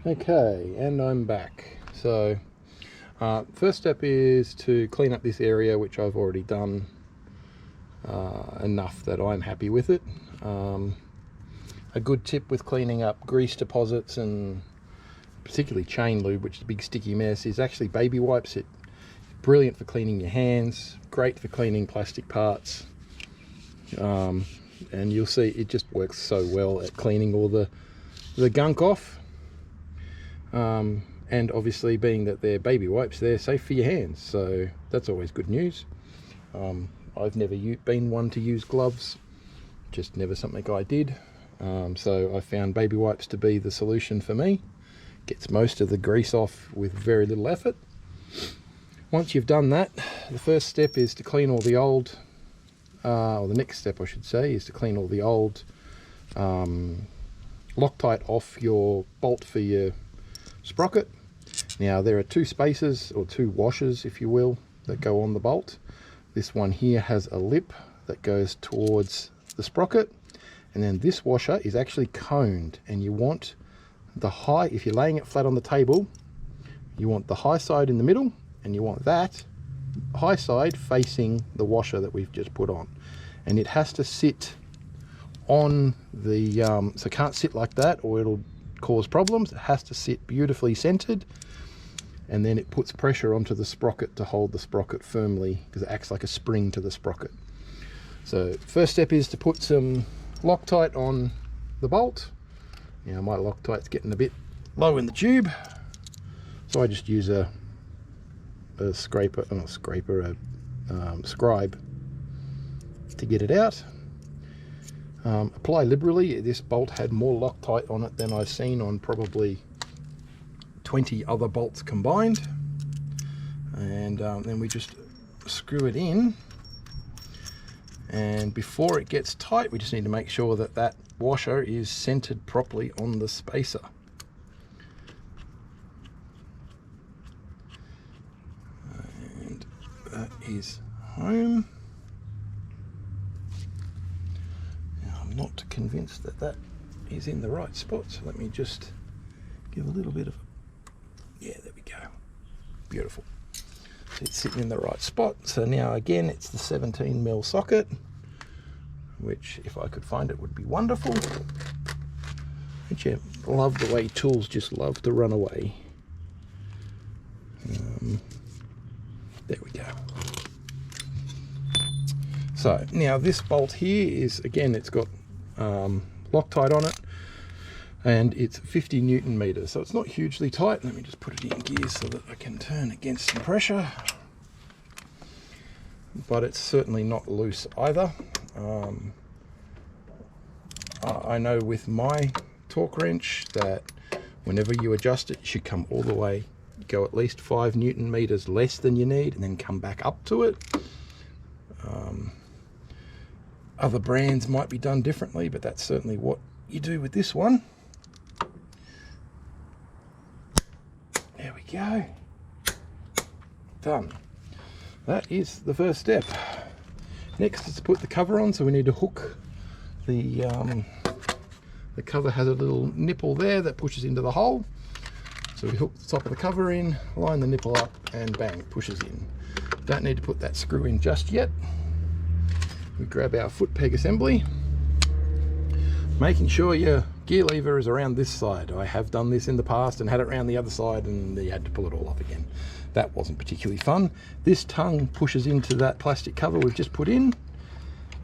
Okay, and I'm back. So first step is to clean up this area, which I've already done enough that I'm happy with it. A good tip with cleaning up grease deposits and particularly chain lube, which is a big sticky mess, is actually baby wipes. It's brilliant for cleaning your hands, great for cleaning plastic parts, and you'll see it just works so well at cleaning all the gunk off. And obviously, being that they're baby wipes, they're safe for your hands, so that's always good news. I've never been one to use gloves, just never something I did. So I found baby wipes to be the solution for me. Gets most of the grease off with very little effort. Once you've done that, the first step is to clean all the old, or the next step I should say, is to clean all the old Loctite off your bolt for your sprocket. Now there are two spaces, or two washers if you will, that go on the bolt. This one here has a lip that goes towards the sprocket, and then this washer is actually coned, and you want the high, if you're laying it flat on the table, you want the high side in the middle, and you want that high side facing the washer that we've just put on. And it has to sit on the, so it can't sit like that or it'll cause problems. It has to sit beautifully centered, and then it puts pressure onto the sprocket to hold the sprocket firmly, because it acts like a spring to the sprocket. So first step is to put some Loctite on the bolt. Now my Loctite's getting a bit low in the tube, so I just use a scraper, not scraper, a scribe to get it out. Apply liberally. This bolt had more Loctite on it than I've seen on probably 20 other bolts combined. And then we just screw it in. And before it gets tight, we just need to make sure that that washer is centered properly on the spacer. And that is home. Not convinced that that is in the right spot, so let me just give a little bit of, yeah, there we go, beautiful. So it's sitting in the right spot. So now again, it's the 17mm socket, which if I could find it would be wonderful. But yeah, love the way tools just love to run away. There we go. So now this bolt here is, again, it's got Loctite on it, and it's 50 Newton meters, so it's not hugely tight. Let me just put it in gear so that I can turn against some pressure, but it's certainly not loose either. I know with my torque wrench that whenever you adjust it, you should come all the way, go at least 5 Newton meters less than you need, and then come back up to it. Other brands might be done differently, but that's certainly what you do with this one. There we go. Done. That is the first step. Next is to put the cover on, so we need to hook the cover has a little nipple there that pushes into the hole. So we hook the top of the cover in, line the nipple up, and bang, pushes in. Don't need to put that screw in just yet. We grab our foot peg assembly, making sure your gear lever is around this side. I have done this in the past and had it around the other side, and you had to pull it all off again. That wasn't particularly fun. This tongue pushes into that plastic cover we've just put in,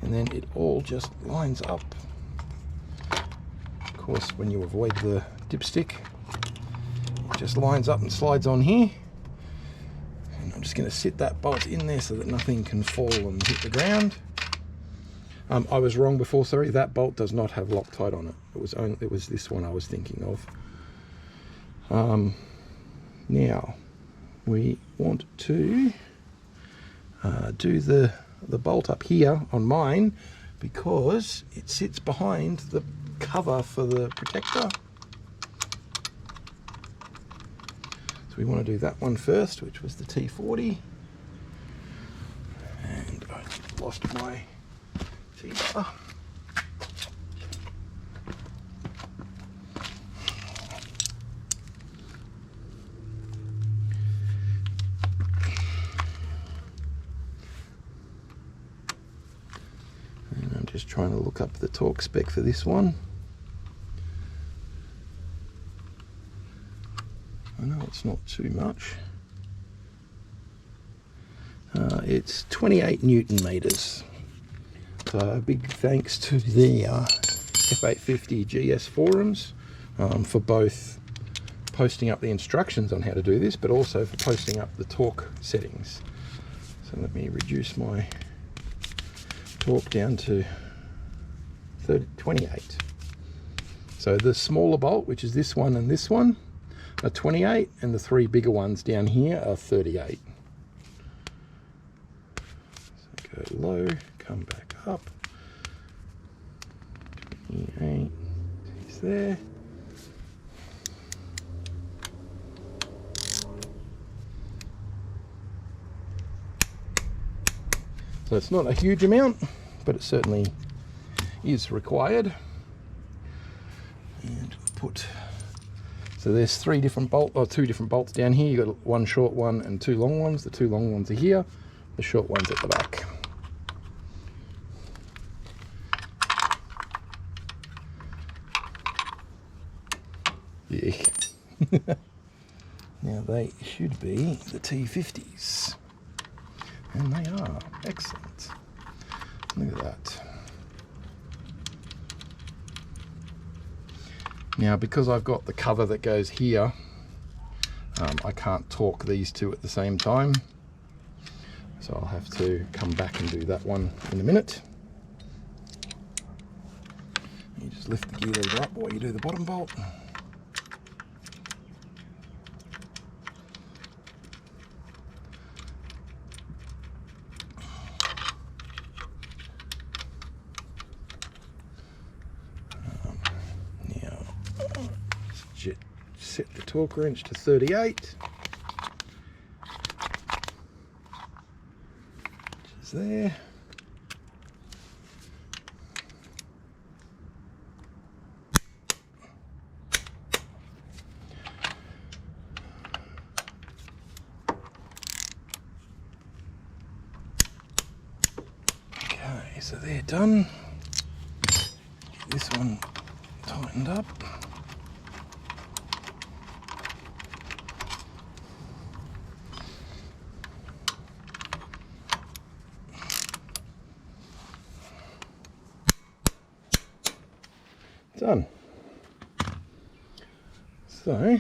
and then it all just lines up. Of course, when you avoid the dipstick, it just lines up and slides on here. And I'm just going to sit that bolt in there so that nothing can fall and hit the ground. I was wrong before, sorry, that bolt does not have Loctite on it. It was this one I was thinking of. Now we want to do the bolt up here on mine, because it sits behind the cover for the protector. So we want to do that one first, which was the T40. And I lost my T-bar. Just trying to look up the torque spec for this one. I know it's not too much. It's 28 Newton meters. So big thanks to the F850GS forums for both posting up the instructions on how to do this, but also for posting up the torque settings. So let me reduce my torque down to 28. So the smaller bolt, which is this one and this one, are 28, and the three bigger ones down here are 38. So go low, come back up. 28, he's there. So it's not a huge amount, but it certainly is required. And put, so there's two different bolts down here. You've got one short one and two long ones. The two long ones are here, the short one's at the back. Yeah. Now they should be the T50s. And they are. Excellent. Look at that. Now, because I've got the cover that goes here, I can't torque these two at the same time. So I'll have to come back and do that one in a minute. You just lift the gear lever up while you do the bottom bolt. Set the torque wrench to 38, which is there. Okay, so they're done. Get this one tightened up. Done. So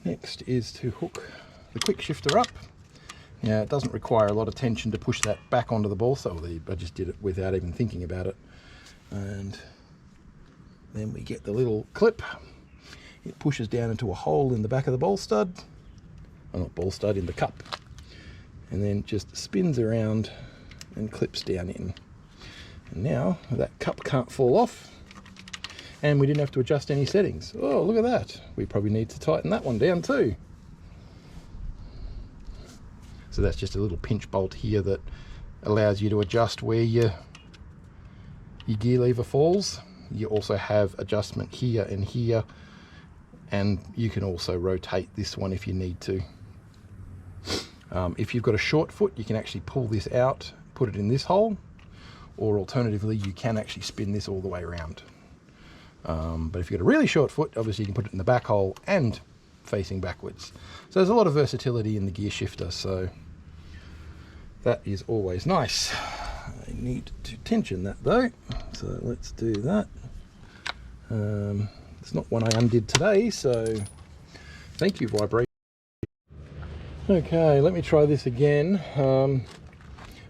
next is to hook the quick shifter up. Now it doesn't require a lot of tension to push that back onto the ball saw. I just did it without even thinking about it. And then we get the little clip. It pushes down into a hole in the back of the ball stud. Oh, not ball stud, in the cup. And then just spins around and clips down in. And now that cup can't fall off, and we didn't have to adjust any settings. Oh, look at that. We probably need to tighten that one down too. So that's just a little pinch bolt here that allows you to adjust where your gear lever falls. You also have adjustment here and here, and you can also rotate this one if you need to. If you've got a short foot, you can actually pull this out, put it in this hole, or alternatively you can actually spin this all the way around. But if you've got a really short foot, obviously you can put it in the back hole and facing backwards. So there's a lot of versatility in the gear shifter, so that is always nice. I need to tension that though, so let's do that. It's not one I undid today, so thank you, vibration. Okay, let me try this again.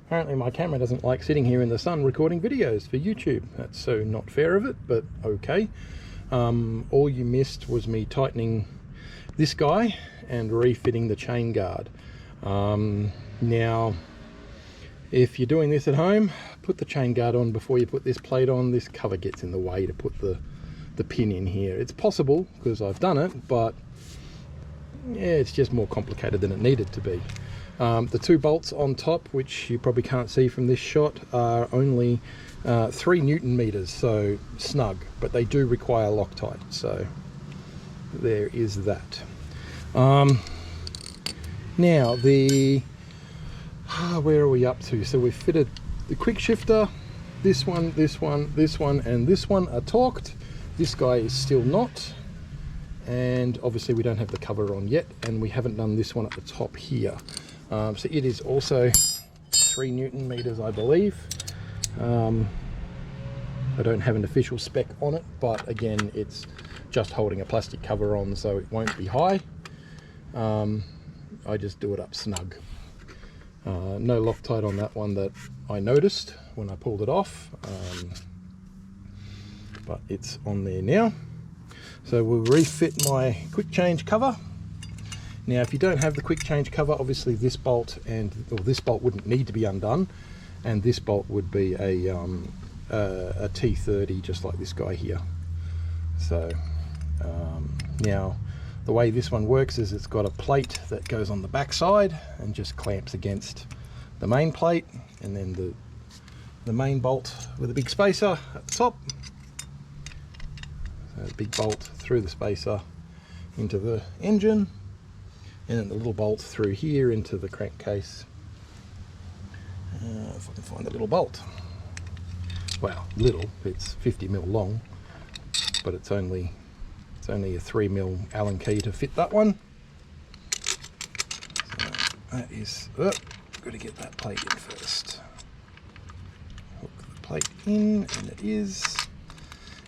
Apparently my camera doesn't like sitting here in the sun recording videos for YouTube. That's so not fair of it, but okay. All you missed was me tightening this guy and refitting the chain guard. Now, if you're doing this at home, put the chain guard on before you put this plate on. This cover gets in the way to put the pin in here. It's possible because I've done it, but yeah, it's just more complicated than it needed to be. The two bolts on top, which you probably can't see from this shot, are only 3 Newton meters, so snug, but they do require Loctite, so there is that. Now where are we up to? So we've fitted the quick shifter, this one, this one, this one, and this one are torqued. This guy is still not. And obviously we don't have the cover on yet, and we haven't done this one at the top here. So it is also 3 Newton meters, I believe. I don't have an official spec on it, but again, it's just holding a plastic cover on, so it won't be high. I just do it up snug. No Loctite on that one that I noticed when I pulled it off, but it's on there now. So we'll refit my quick change cover. Now, if you don't have the quick change cover, obviously this bolt this bolt wouldn't need to be undone, and this bolt would be a T30, just like this guy here. So now the way this one works is it's got a plate that goes on the back side and just clamps against the main plate, and then the main bolt with a big spacer at the top. So a big bolt through the spacer into the engine, and then the little bolt through here into the crankcase. If I can find the little bolt. Well, little, it's 50mm long, but it's only a 3mm Allen key to fit that one. So that is, got to get that plate in first. Hook the plate in, and it is.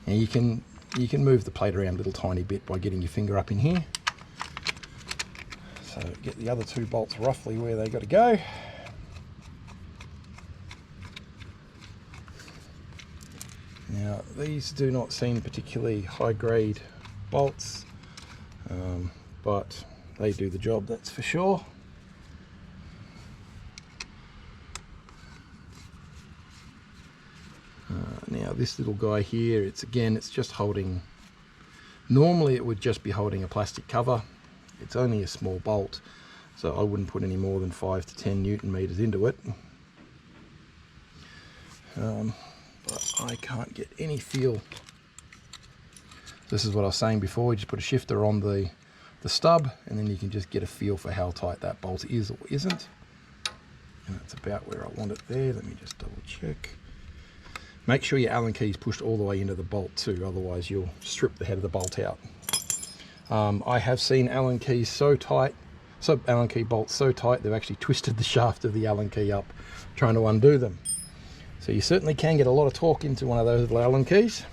And you can move the plate around a little tiny bit by getting your finger up in here. So get the other 2 bolts roughly where they got to go. Now, these do not seem particularly high-grade bolts, but they do the job, that's for sure. Now, this little guy here, it's just holding, normally it would just be holding a plastic cover. It's only a small bolt, so I wouldn't put any more than 5 to 10 Newton meters into it. But I can't get any feel. This is what I was saying before, you just put a shifter on the stub, and then you can just get a feel for how tight that bolt is or isn't. And that's about where I want it there. Let me just double check. Make sure your Allen key is pushed all the way into the bolt too, otherwise you'll strip the head of the bolt out. I have seen Allen keys so tight, Allen key bolts so tight, they've actually twisted the shaft of the Allen key up trying to undo them. So you certainly can get a lot of torque into one of those little Allen keys.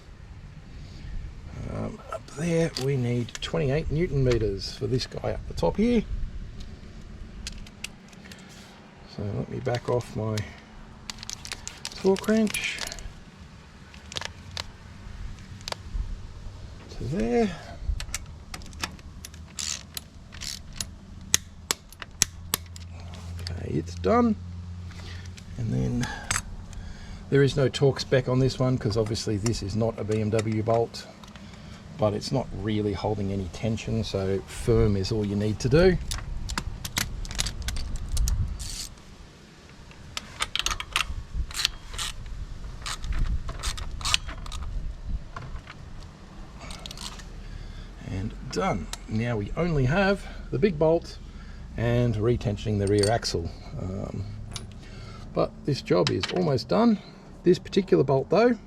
Up there we need 28 Newton meters for this guy up the top here. So let me back off my torque wrench to there. Okay, it's done. And then there is no torque spec on this one because obviously this is not a BMW bolt, but it's not really holding any tension, so firm is all you need to do. And done. Now we only have the big bolt and retensioning the rear axle. But this job is almost done. This particular bolt though,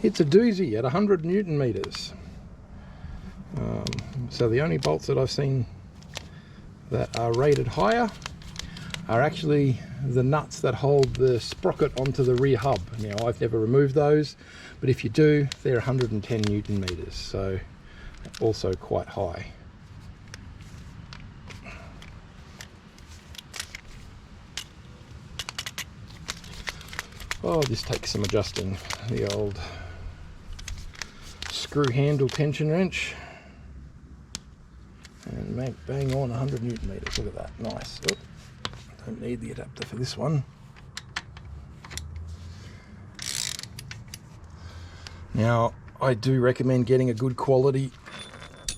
it's a doozy at 100 Newton meters. So the only bolts that I've seen that are rated higher are actually the nuts that hold the sprocket onto the rear hub. Now I've never removed those, but if you do, they're 110 Newton meters, so also quite high. Oh, this takes some adjusting. The old screw handle tension wrench. And bang on 100 Newton meters. Look at that, nice. Oh, don't need the adapter for this one. Now, I do recommend getting a good quality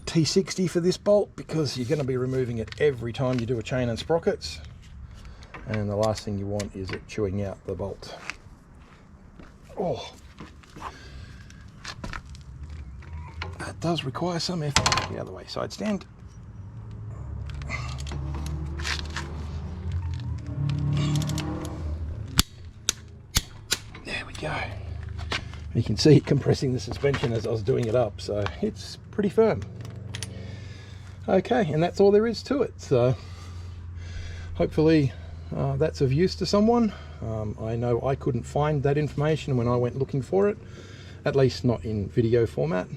T60 for this bolt because you're going to be removing it every time you do a chain and sprockets. And the last thing you want is it chewing out the bolt. Oh, that does require some effort. The other way, side stand. There we go. You can see it compressing the suspension as I was doing it up, so it's pretty firm. Okay, and that's all there is to it. So hopefully that's of use to someone. I know I couldn't find that information when I went looking for it, at least not in video format.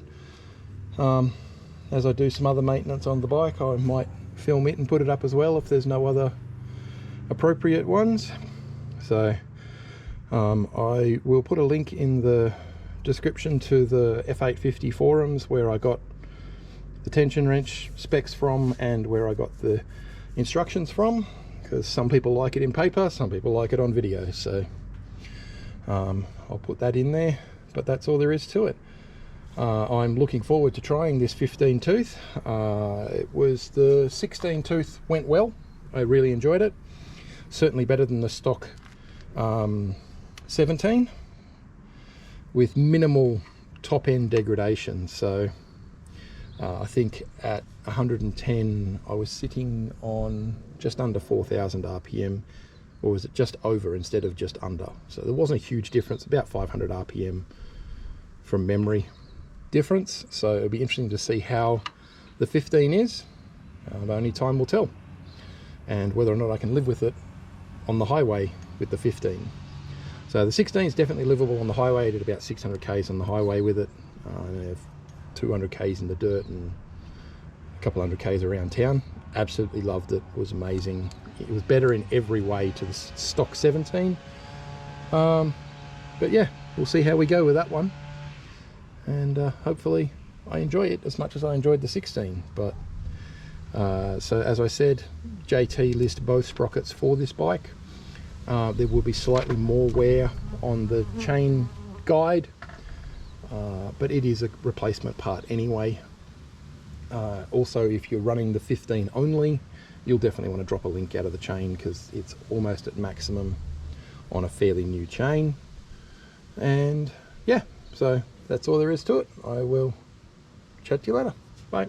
As I do some other maintenance on the bike, I might film it and put it up as well if there's no other appropriate ones. So I will put a link in the description to the F850 forums where I got the tension wrench specs from and where I got the instructions from, because some people like it in paper, some people like it on video. So I'll put that in there, but that's all there is to it. I'm looking forward to trying this 15 tooth. The 16 tooth went well. I really enjoyed it. Certainly better than the stock 17, with minimal top end degradation. So I think at 110 I was sitting on just under 4,000 RPM, or was it just over instead of just under? So there wasn't a huge difference, about 500 RPM from memory difference. So it'll be interesting to see how the 15 is. Only time will tell, and whether or not I can live with it on the highway with the 15. So the 16 is definitely livable on the highway. I did about 600 Ks on the highway with it. I have 200 Ks in the dirt and a couple hundred Ks around town. Absolutely loved it. It was amazing. It was better in every way to the stock 17. But yeah, we'll see how we go with that one. And hopefully I enjoy it as much as I enjoyed the 16. But so as I said, JT lists both sprockets for this bike. There will be slightly more wear on the chain guide, but it is a replacement part anyway. Also, if you're running the 15 only, you'll definitely want to drop a link out of the chain, because it's almost at maximum on a fairly new chain. And yeah, so that's all there is to it. I will chat to you later. Bye.